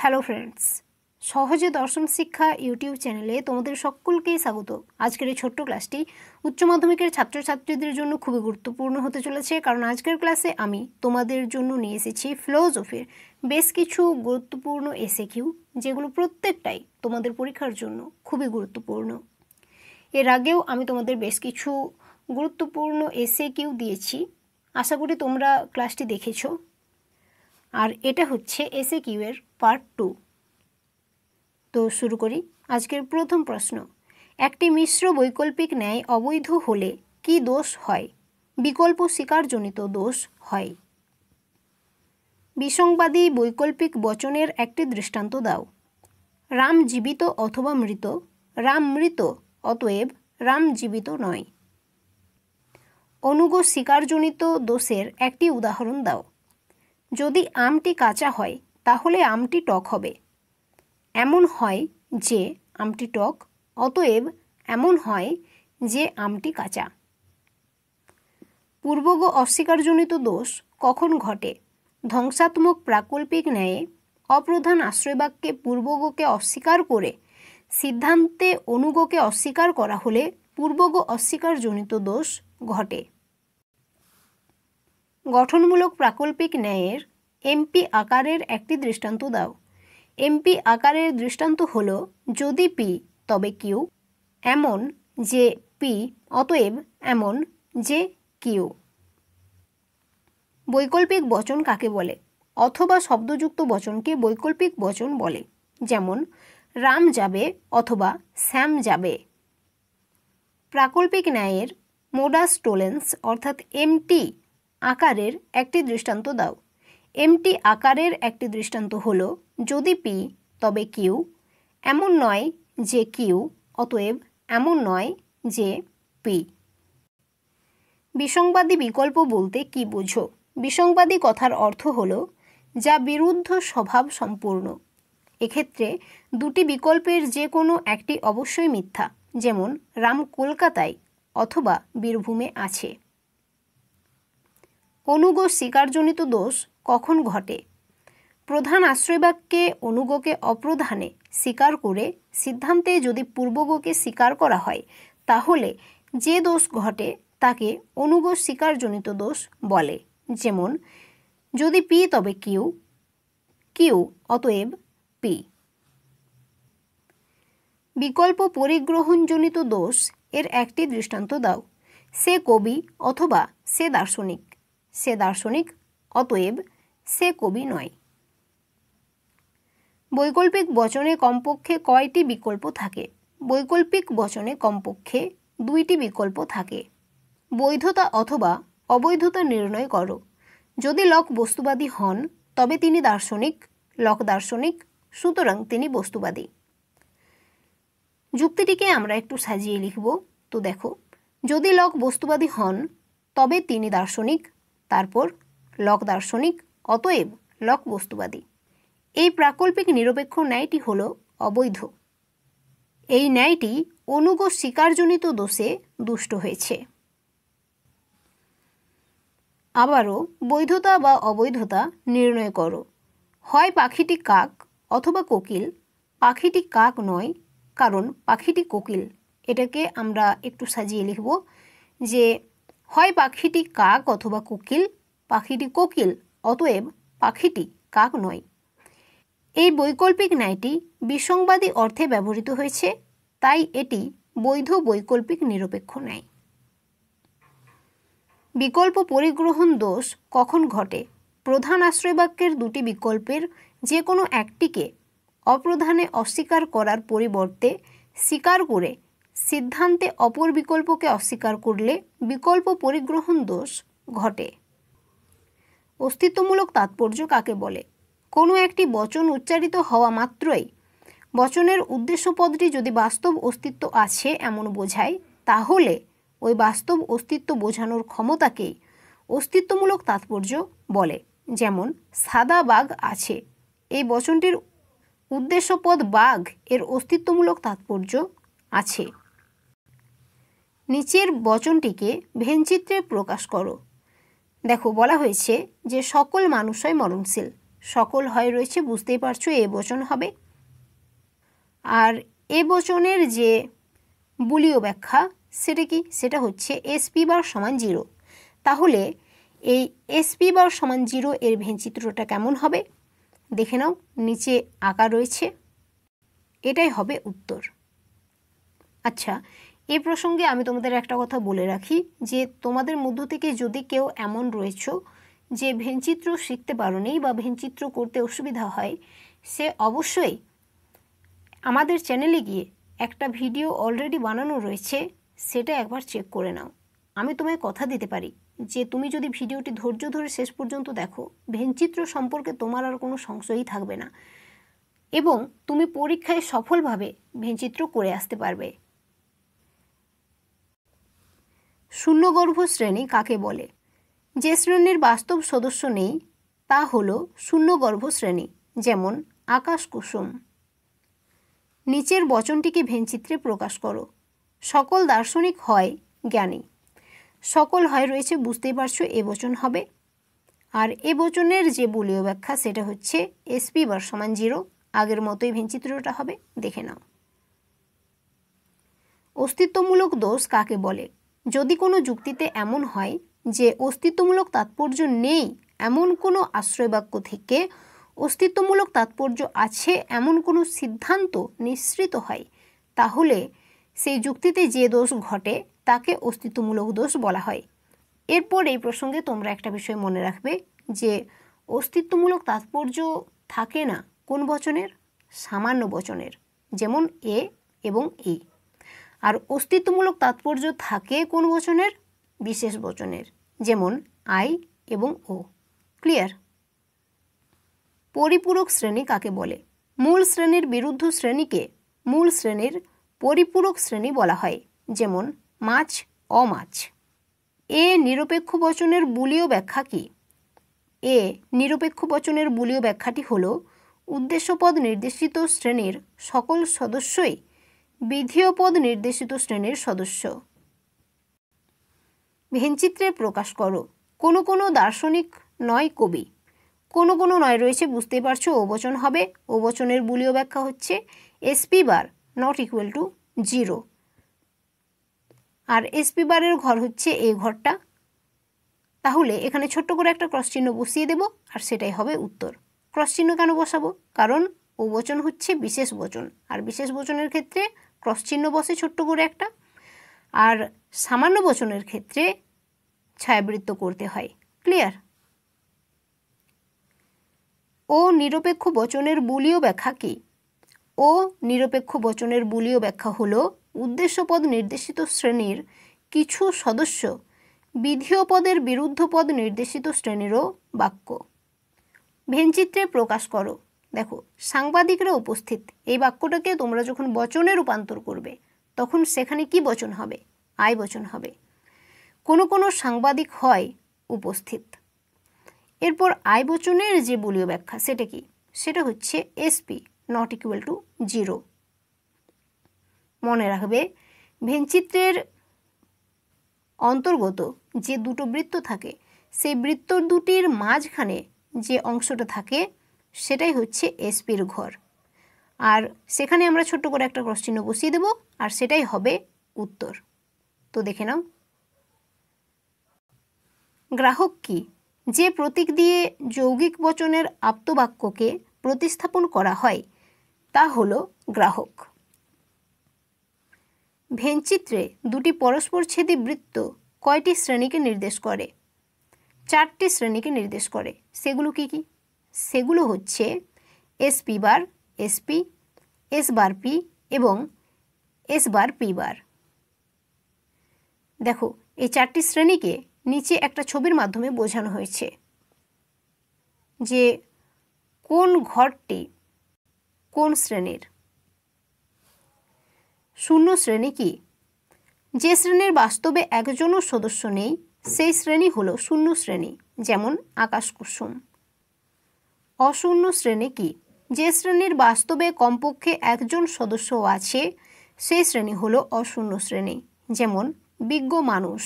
Hello friends, সহজে দর্শন শিক্ষা ইউটিউব চ্যানেলে তোমাদের সকলকেই স্বাগত। আজকের এই ছোট্ট ক্লাসটি উচ্চ মাধ্যমিকের ছাত্রছাত্রীদের জন্য খুবই গুরুত্বপূর্ণ হতে চলেছে, কারণ আজকের ক্লাসে আমি তোমাদের জন্য নিয়ে এসেছি ফিলোসফির বেশ কিছু গুরুত্বপূর্ণ এসএকিউ, যেগুলো প্রত্যেকটাই তোমাদের পরীক্ষার জন্য খুবই গুরুত্বপূর্ণ। এর আগেও আমি তোমাদের বেশ কিছু গুরুত্বপূর্ণ এসএকিউ দিয়েছি, আশা করি তোমরা ক্লাসটি দেখেছো। আর এটা হচ্ছে এসএকিউ এর পার্ট 2। তো শুরু করি। আজকের প্রথম প্রশ্ন, একটি মিশ্র বৈকল্পিক ন্যায় অবৈধ হলে কি দোষ হয়? বিকল্প স্বীকারজনিত দোষ হয়। বিসংবাদী বৈকল্পিক বচনের একটি দৃষ্টান্ত দাও। রাম জীবিত অথবা মৃত, রাম মৃত, অতএব রাম জীবিত নয়। অনুগ স্বীকারজনিত দোষের একটি উদাহরণ দাও। যদি আমটি কাঁচা হয় তাহলে আমটি টক হবে। এমন হয় যে আমটি টক, অতএব এমন হয় যে আমটি কাঁচা। পূর্বগ অস্বীকারজনিত দোষ কখন ঘটে? ধ্বংসাত্মক প্রাকল্পিক ন্যায়ে অপ্রধান আশ্রয়বাক্যে পূর্বগকে অস্বীকার করে সিদ্ধান্তে অনুগকে অস্বীকার করা হলে পূর্বগ অস্বীকারজনিত দোষ ঘটে। গঠনমূলক প্রাকল্পিক ন্যায়ের এমপি আকারের একটি দৃষ্টান্ত দাও। এমপি আকারের দৃষ্টান্ত হল, যদি পি তবে কিউ, এমন যে পি, অতএব এমন যে কিউ। বৈকল্পিক বচন কাকে বলে? অথবা শব্দযুক্ত বচনকে বৈকল্পিক বচন বলে, যেমন রাম যাবে অথবা শ্যাম যাবে। প্রাকল্পিক ন্যায়ের মোডাস টোলেন্স অর্থাৎ এমটি আকারের একটি দৃষ্টান্ত দাও। এমটি আকারের একটি দৃষ্টান্ত হল, যদি পি তবে কিউ, এমন নয় যে কিউ, অতএব এমন নয় যে পি। বিসংবাদী বিকল্প বলতে কি বোঝো? বিসংবাদী কথার অর্থ হল যা বিরুদ্ধ স্বভাব সম্পূর্ণ। এক্ষেত্রে দুটি বিকল্পের যে কোনো একটি অবশ্যই মিথ্যা, যেমন রাম কলকাতায় অথবা বীরভূমে আছে। অনুগ স্বীকারজনিত দোষ কখন ঘটে? প্রধান আশ্রয়বাক্যে অনুগকে অপ্রধানে স্বীকার করে সিদ্ধান্তে যদি পূর্বগকে স্বীকার করা হয়, তাহলে যে দোষ ঘটে তাকে অনুগ স্বীকারজনিত দোষ বলে, যেমন যদি পি তবে কিউ, কিউ, অতএব পি। বিকল্প পরিগ্রহণজনিত দোষ এর একটি দৃষ্টান্ত দাও। সে কবি অথবা সে দার্শনিক, সে দার্শনিক, অতএব সে কবি নয়। বৈকল্পিক বচনে কমপক্ষে কয়টি বিকল্প থাকে? বৈকল্পিক বচনে কমপক্ষে 2টি বিকল্প থাকে। বৈধতা অথবা অবৈধতা নির্ণয় করো। যদি লক বস্তুবাদী হন তবে তিনি দার্শনিক, লক দার্শনিক, সুতরাং তিনি বস্তুবাদী। যুক্তিটিকে আমরা একটু সাজিয়ে লিখব। তো দেখো, যদি লক বস্তুবাদী হন তবে তিনি দার্শনিক, তারপর লক দার্শনিক, অতএব লক বস্তুবাদী। এই প্রাকল্পিক নিরপেক্ষ ন্যায়টি হল অবৈধ। এই ন্যায়টি অনুগ স্বীকারজনিত দোষে দুষ্ট হয়েছে। আবারও বৈধতা বা অবৈধতা নির্ণয় করো। হয় পাখিটি কাক অথবা কোকিল। পাখিটি কাক নয়, কারণ পাখিটি কোকিল। এটাকে আমরা একটু সাজিয়ে লিখব যে হয় পাখিটি কাক অথবা কোকিল, পাখিটি কোকিল, অতএব পাখিটি কাক নয়। এই বৈকল্পিক ন্যায়টি বিসংবাদী অর্থে ব্যবহৃত হয়েছে, তাই এটি বৈধ বৈকল্পিক নিরপেক্ষ ন্যায়। বিকল্প পরিগ্রহণ দোষ কখন ঘটে? প্রধান আশ্রয়বাক্যের 2টি বিকল্পের যে কোনো একটিকে অপ্রধানে অস্বীকার করার পরিবর্তে স্বীকার করে সিদ্ধান্তে অপর বিকল্পকে অস্বীকার করলে বিকল্প পরিগ্রহণ দোষ ঘটে। অস্তিত্বমূলক তাৎপর্য কাকে বলে? কোনো একটি বচন উচ্চারিত হওয়া মাত্রই বচনের উদ্দেশ্যপদটি যদি বাস্তব অস্তিত্ব আছে এমন বোঝায়, তাহলে ওই বাস্তব অস্তিত্ব বোঝানোর ক্ষমতাকেই অস্তিত্বমূলক তাৎপর্য বলে। যেমন সাদা বাঘ আছে, এই বচনটির উদ্দেশ্যপদ বাঘ এর অস্তিত্বমূলক তাৎপর্য আছে। নিচের বচনটিকে ভেনচিত্রে প্রকাশ করো। দেখো, বলা হয়েছে যে সকল মানুষই মরণশীল। সকল হয় রয়েছে, বুঝতেই পারছো এ বচন হবে। আর এ বচনের যে বুলীয় ব্যাখ্যা সেটা কি, সেটা হচ্ছে SP বার সমান 0। তাহলে এই SP বার সমান 0 এর ভেনচিত্রটা কেমন হবে দেখে নাও, নিচে আঁকা রয়েছে, এটাই হবে উত্তর। আচ্ছা, এই প্রসঙ্গে আমি তোমাদের একটা কথা বলে রাখি যে তোমাদের মধ্য থেকে যদি কেউ এমন রয়েছে যে ভেনচিত্র শিখতে পারোনি বা ভেনচিত্র করতে অসুবিধা হয়, সে অবশ্যই আমাদের চ্যানেলে গিয়ে একটা ভিডিও অলরেডি বানানো রয়েছে, সেটা একবার চেক করে নাও। আমি তোমায় কথা দিতে পারি যে তুমি যদি ভিডিওটি ধৈর্য ধরে শেষ পর্যন্ত দেখো, ভেনচিত্র সম্পর্কে তোমার আর কোনো সংশয়ই থাকবে না এবং তুমি পরীক্ষায় সফলভাবে ভেনচিত্র করে আসতে পারবে। শূন্যগর্ভ শ্রেণী কাকে বলে? যে শ্রেণীর বাস্তব সদস্য নেই তা হলো শূন্যগর্ভ শ্রেণী, যেমন আকাশ কুসুম। নিচের বচনটিকে ভেনচিত্রে প্রকাশ করো। সকল দার্শনিক হয় জ্ঞানী। সকল হয় রয়েছে, বুঝতেই পারছো এ বচন হবে। আর এ বচনের যে বুলীয় ব্যাখ্যা সেটা হচ্ছে SP বার সমান 0, আগের মতোই ভেনচিত্রটা হবে, দেখে নাও। অস্তিত্বমূলক দোষ কাকে বলে? যদি কোনো যুক্তিতে এমন হয় যে অস্তিত্বমূলক তাৎপর্য নেই এমন কোনো আশ্রয়বাক্য থেকে অস্তিত্বমূলক তাৎপর্য আছে এমন কোনো সিদ্ধান্ত নিঃসৃত হয়, তাহলে সেই যুক্তিতে যে দোষ ঘটে তাকে অস্তিত্বমূলক দোষ বলা হয়। এরপর এই প্রসঙ্গে তোমরা একটা বিষয় মনে রাখবে যে অস্তিত্বমূলক তাৎপর্য থাকে না কোন বচনের? সামান্য বচনের, যেমন এ এবং ই। আর অস্তিত্বমূলক তাৎপর্য থাকে কোন বচনের? বিশেষ বচনের, যেমন আই এবং ও। ক্লিয়ার? পরিপূরক শ্রেণী কাকে বলে? মূল শ্রেণীর বিরুদ্ধ শ্রেণীকে মূল শ্রেণীর পরিপূরক শ্রেণী বলা হয়, যেমন মাছ, অমাছ। এ নিরপেক্ষ বচনের বুলীয় ব্যাখ্যা কি? এ নিরপেক্ষ বচনের বুলীয় ব্যাখ্যাটি হল উদ্দেশ্যপদ নির্দেশিত শ্রেণীর সকল সদস্যই বিধেয়পদ নির্দেশিত শ্রেণীর সদস্য। ভেনচিত্রে প্রকাশ করো। কোনো কোনো দার্শনিক নয় কবি। কোনো কোনো নয় রয়েছে, বুঝতেই পারছো ও বচন হবে। ও বচনের বুলীয় ব্যাখ্যা হচ্ছে SP বার নট ইকুয়াল টু 0। আর SP বারের ঘর হচ্ছে এই ঘরটা। তাহলে এখানে ছোট্ট করে একটা ক্রস চিহ্ন বসিয়ে দেব আর সেটাই হবে উত্তর। ক্রস চিহ্ন কেন বসাবো? কারণ ও বচন হচ্ছে বিশেষ বচন, আর বিশেষ বচনের ক্ষেত্রে ক্রস চিহ্ন বসে ছোট্ট করে একটা, আর সামান্য বচনের ক্ষেত্রে ছায়াবৃত্ত করতে হয়। ক্লিয়ার? ও নিরপেক্ষ বচনের বুলীয় ব্যাখ্যা কি? ও নিরপেক্ষ বচনের বুলীয় ব্যাখ্যা হলো উদ্দেশ্যপদ নির্দেশিত শ্রেণীর কিছু সদস্য বিধেয় পদের বিরুদ্ধ পদ নির্দেশিত শ্রেণীরও বাক্য। ভেনচিত্রে প্রকাশ করো। দেখো, সাংবাদিকরা উপস্থিত, এই বাক্যটাকে তোমরা যখন বচনে রূপান্তর করবে তখন সেখানে কি বচন হবে? আই বচন হবে। কোনো কোনো সাংবাদিক হয় উপস্থিত। এরপর আই বচনের যে বুলীয় ব্যাখ্যা সেটা কি? সেটা হচ্ছে SP নট ইকুয়াল টু 0। মনে রাখবে, ভেনচিত্রের অন্তর্গত যে দুটো বৃত্ত থাকে সেই বৃত্ত দুটির মাঝখানে যে অংশটা থাকে সেটাই হচ্ছে SPর ঘর। আর সেখানে আমরা ছোট্ট করে একটা ক্রস চিহ্ন বসিয়ে দেব আর সেটাই হবে উত্তর। তো দেখে নাও। গ্রাহক কি? যে প্রতীক দিয়ে যৌগিক বচনের আপ্তবাক্যকে প্রতিস্থাপন করা হয় তা হলো গ্রাহক। ভেনচিত্রে দুটি পরস্পরছেদী বৃত্ত কয়টি শ্রেণীকে নির্দেশ করে? 4টি শ্রেণীকে নির্দেশ করে। সেগুলো কি কি? সেগুলো হচ্ছে SP বার, SP, S বার P এবং S বার P বার। দেখো, এই 4টি শ্রেণীকে নিচে একটা ছবির মাধ্যমে বোঝানো হয়েছে যে কোন ঘরটি কোন শ্রেণীর। শূন্য শ্রেণী কি? যে শ্রেণীর বাস্তবে একজনও সদস্য নেই সেই শ্রেণী হলো শূন্য শ্রেণী, যেমন আকাশ কুসুম। অশূন্য শ্রেণী কি? যে শ্রেণীর বাস্তবে কমপক্ষে একজন সদস্য আছে সেই শ্রেণী হলো অশূন্য শ্রেণী, যেমন বিজ্ঞ মানুষ।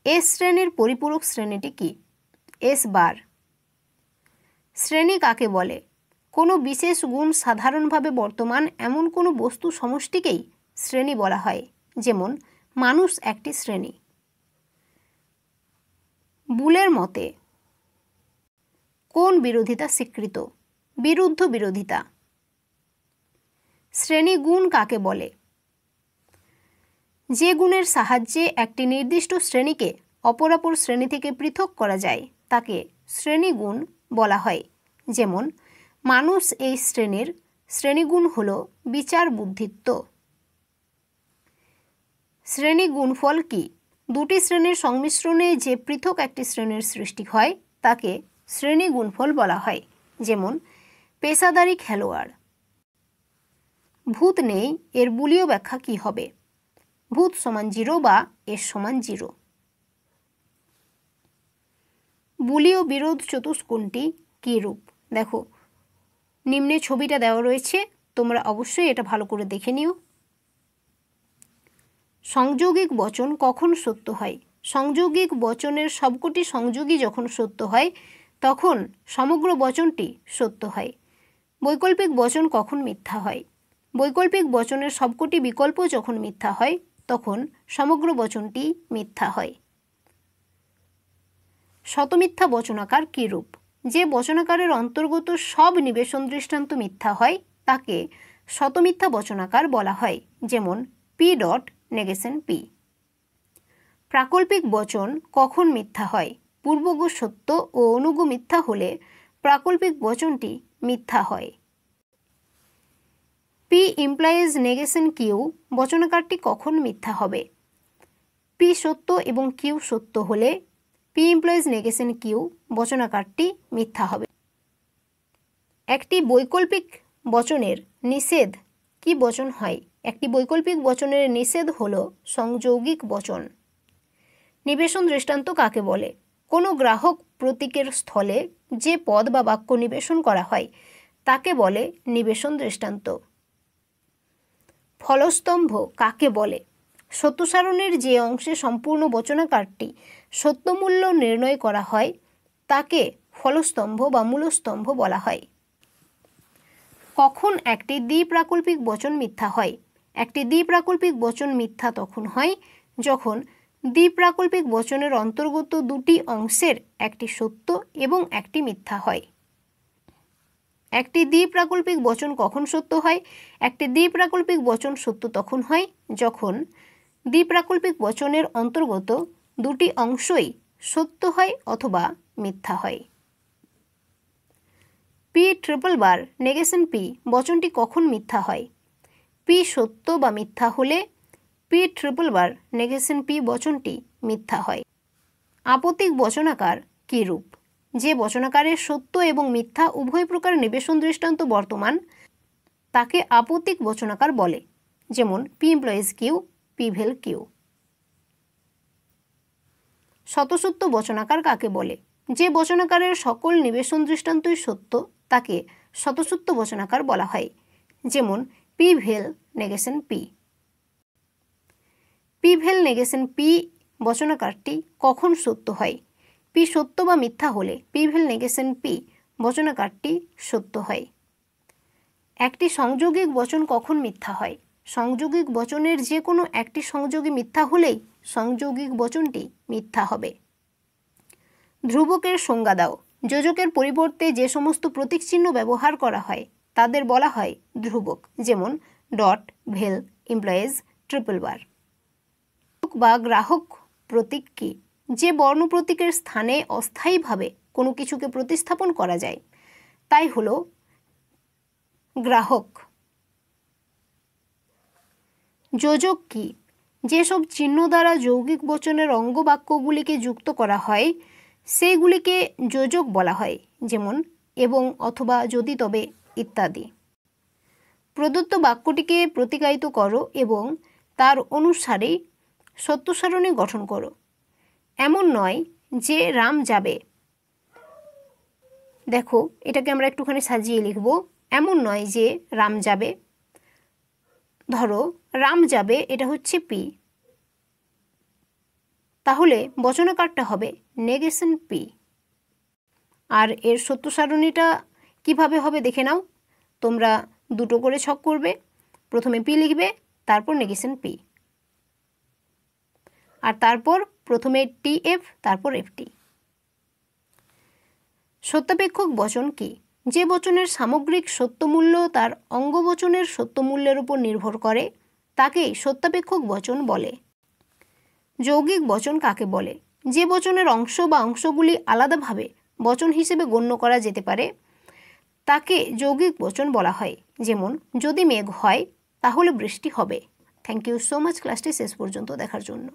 এস শ্রেণীর পরিপূরক শ্রেণীটি কি? S বার। শ্রেণী কাকে বলে? কোনো বিশেষ গুণ সাধারণভাবে বর্তমান এমন কোনো বস্তু সমষ্টিকেই শ্রেণী বলা হয়। যেমন মানুষ একটি শ্রেণী। বুলের মতে কোন বিরোধিতা স্বীকৃত? বিরুদ্ধ বিরোধিতা। শ্রেণী গুণ কাকে বলে? যে গুণের সাহায্যে একটি নির্দিষ্ট শ্রেণীকে অপরাপর শ্রেণী থেকে পৃথক করা যায় তাকে শ্রেণী গুণ বলা হয়। যেমন মানুষ এই শ্রেণীর শ্রেণীগুণ হল বিচার বুদ্ধিত্ব। শ্রেণী গুণফল কি? দুটি শ্রেণীর সংমিশ্রণে যে পৃথক একটি শ্রেণীর সৃষ্টি হয় তাকে শ্রেণী গুণফল বলা হয়। যেমন পেশাদারি খেলোয়াড়। ভূত নেই এর বুলীয় ব্যাখ্যা কি হবে? ভূত সমান 0 বা এর সমান 0। বুলীয় বিরোধ চতুষ্কোণটি কী রূপ? দেখো নিম্নে ছবিটা দেওয়া রয়েছে, তোমরা অবশ্যই এটা ভালো করে দেখে নিও। সংযোগিক বচন কখন সত্য হয়? সংযোগিক বচনের সবকটি সংযোগী যখন সত্য হয় তখন সমগ্র বচনটি সত্য হয়। বৈকল্পিক বচন কখন মিথ্যা হয়? বৈকল্পিক বচনের সবকটি বিকল্প যখন মিথ্যা হয় তখন সমগ্র বচনটি মিথ্যা হয়। শতমিথ্যা বচনাকার কী রূপ? যে বচনাকারের অন্তর্গত সব নিবেশন দৃষ্টান্ত মিথ্যা হয় তাকে শতমিথ্যা বচনাকার বলা হয়। যেমন পি ডট নেগেশন পি। প্রাকল্পিক বচন কখন মিথ্যা হয়? পূর্বগ সত্য ও অনুগ মিথ্যা হলে প্রাকল্পিক বচনটি মিথ্যা হয়। পি ইমপ্লাইজ নেগেশন কিউ বচনাকারটি কখন মিথ্যা হবে? পি সত্য এবং কিউ সত্য হলে পি ইমপ্লাইজ নেগেশন কিউ বচনাকারটি মিথ্যা হবে। একটি বৈকল্পিক বচনের নিষেধ কি বচন হয়? একটি বৈকল্পিক বচনের নিষেধ হল সংযৌগিক বচন। নিবেশন দৃষ্টান্ত কাকে বলে? কোনো গ্রাহক প্রতীকের স্থলে যে পদ বা বাক্য নিবেশন করা হয় তাকে বলে নিবেশন দৃষ্টান্ত। ফলস্তম্ভ কাকে বলে? সত্য সারণীর যে অংশে সম্পূর্ণ বচনাকারটি সত্যমূল্য নির্ণয় করা হয় তাকে ফলস্তম্ভ বা মূলস্তম্ভ বলা হয়। কখন একটি দ্বিপ্রাকল্পিক বচন মিথ্যা হয়? একটি দ্বিপ্রাকল্পিক বচন মিথ্যা তখন হয় যখন দ্বিপ্রাকল্পিক বচনের অন্তর্গত দুটি অংশের একটি সত্য এবং একটি মিথ্যা হয়। একটি দ্বিপ্রাকল্পিক বচন কখন সত্য হয়? একটি দ্বিপ্রাকল্পিক বচন সত্য তখন হয় যখন দ্বিপ্রাকল্পিক বচনের অন্তর্গত দুটি অংশই সত্য হয় অথবা মিথ্যা হয়। পি ট্রিপল বার নেগেশন পি বচনটি কখন মিথ্যা হয়? পি সত্য বা মিথ্যা হলে পি ট্রিপল বার নেগেশন পি বচনটি মিথ্যা হয়। আপতিক বচনাকার কী রূপ? যে বচনাকারের সত্য এবং মিথ্যা উভয় প্রকার নিবেশন দৃষ্টান্ত বর্তমান তাকে আপতিক বচনাকার বলে। যেমন পি ইমপ্লয়েজ কিউ, পি ভেল কিউ। শতসত্য বচনাকার কাকে বলে? যে বচনাকারের সকল নিবেশন দৃষ্টান্তই সত্য তাকে শতসত্য বচনাকার বলা হয়। যেমন পি ভেল নেগেশন পি। পি ভেল নেগেশন পি বচনাকারটি কখন সত্য হয়? পি সত্য বা মিথ্যা হলে পি ভেল নেগেশন পি বচনাকারটি সত্য হয়। একটি সংযোগিক বচন কখন মিথ্যা হয়? সংযোগিক বচনের যে কোনো একটি সংযোগী মিথ্যা হলেই সংযোগিক বচনটি মিথ্যা হবে। ধ্রুবকের সংজ্ঞা দাও। যোজকের পরিবর্তে যে সমস্ত প্রতীক চিহ্ন ব্যবহার করা হয় তাদের বলা হয় ধ্রুবক। যেমন ডট, ভেল, ইমপ্লয়েজ, ট্রিপল বার। বা গ্রাহক প্রতীক কি? যে বর্ণ প্রতীকের স্থানে অস্থায়ীভাবে কোনো কিছুকে প্রতিস্থাপন করা যায় তাই হলো গ্রাহক। যোজক কি? যেসব চিহ্ন দ্বারা যৌগিক বচনের অঙ্গ বাক্যগুলিকে যুক্ত করা হয় সেইগুলিকে যোজক বলা হয়। যেমন এবং, অথবা, যদি, তবে ইত্যাদি। প্রদত্ত বাক্যটিকে প্রতিকায়িত করো এবং তার অনুসারে সত্য সারণী গঠন করো। এমন নয় যে রাম যাবে। দেখো এটাকে আমরা একটুখানি সাজিয়ে লিখব। এমন নয় যে রাম যাবে। ধরো রাম যাবে এটা হচ্ছে পি, তাহলে বচনাকারটা হবে নেগেশন পি। আর এর সত্য সারণীটা কিভাবে হবে দেখে নাও। তোমরা দুটো করে ছক করবে, প্রথমে পি লিখবে, তারপর নেগেশন পি, আর তারপর প্রথমে টি এফ, তারপর এফটি। সত্যাপেক্ষক বচন কি? যে বচনের সামগ্রিক সত্যমূল্য তার অঙ্গবচনের সত্যমূল্যের উপর নির্ভর করে তাকেই সত্যাপেক্ষক বচন বলে। যৌগিক বচন কাকে বলে? যে বচনের অংশ বা অংশগুলি আলাদাভাবে বচন হিসেবে গণ্য করা যেতে পারে তাকে যৌগিক বচন বলা হয়। যেমন, যদি মেঘ হয় তাহলে বৃষ্টি হবে। থ্যাংক ইউ সো মাচ ক্লাসটি শেষ পর্যন্ত দেখার জন্য।